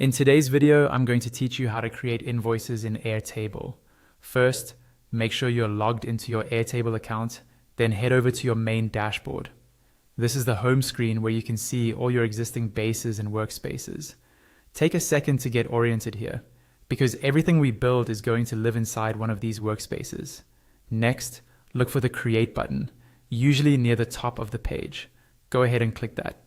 In today's video, I'm going to teach you how to create invoices in Airtable. First, make sure you're logged into your Airtable account, then head over to your main dashboard. This is the home screen where you can see all your existing bases and workspaces. Take a second to get oriented here, because everything we build is going to live inside one of these workspaces. Next, look for the Create button, usually near the top of the page. Go ahead and click that.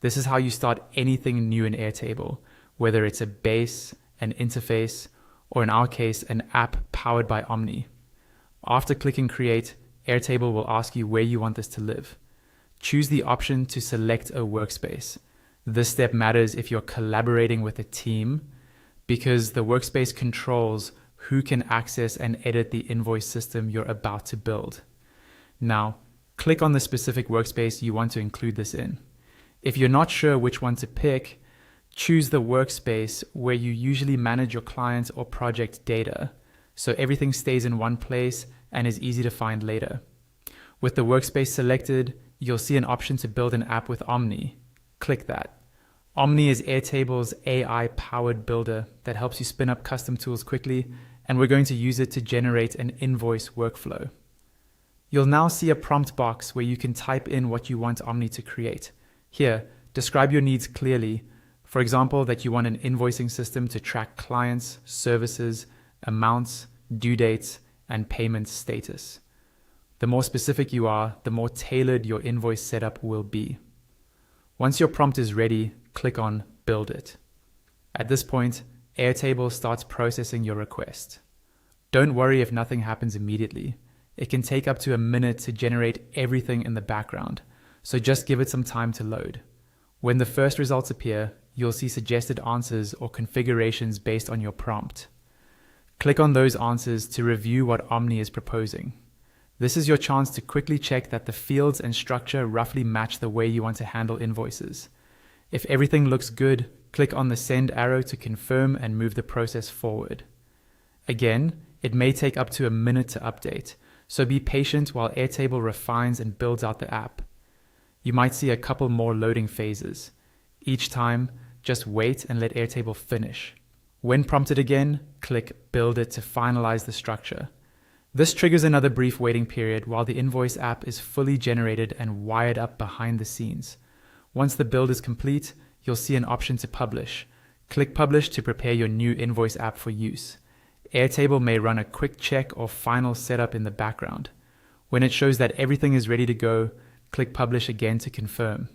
This is how you start anything new in Airtable, whether it's a base, an interface, or in our case, an app powered by Omni. After clicking Create, Airtable will ask you where you want this to live. Choose the option to select a workspace. This step matters if you're collaborating with a team, because the workspace controls who can access and edit the invoice system you're about to build. Now, click on the specific workspace you want to include this in. If you're not sure which one to pick, choose the workspace where you usually manage your client or project data, so everything stays in one place and is easy to find later. With the workspace selected, you'll see an option to build an app with Omni. Click that. Omni is Airtable's AI-powered builder that helps you spin up custom tools quickly, and we're going to use it to generate an invoice workflow. You'll now see a prompt box where you can type in what you want Omni to create. Here, describe your needs clearly. For example, that you want an invoicing system to track clients, services, amounts, due dates, and payment status. The more specific you are, the more tailored your invoice setup will be. Once your prompt is ready, click on Build It. At this point, Airtable starts processing your request. Don't worry if nothing happens immediately. It can take up to a minute to generate everything in the background, so just give it some time to load. When the first results appear, you'll see suggested answers or configurations based on your prompt. Click on those answers to review what Omni is proposing. This is your chance to quickly check that the fields and structure roughly match the way you want to handle invoices. If everything looks good, click on the send arrow to confirm and move the process forward. Again, it may take up to a minute to update, so be patient while Airtable refines and builds out the app. You might see a couple more loading phases. Each time, just wait and let Airtable finish. When prompted again, click Build It to finalize the structure. This triggers another brief waiting period while the invoice app is fully generated and wired up behind the scenes. Once the build is complete, you'll see an option to publish. Click Publish to prepare your new invoice app for use. Airtable may run a quick check or final setup in the background. When it shows that everything is ready to go, click Publish again to confirm.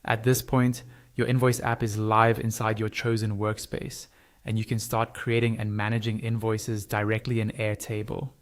At this point, your invoice app is live inside your chosen workspace, and you can start creating and managing invoices directly in Airtable.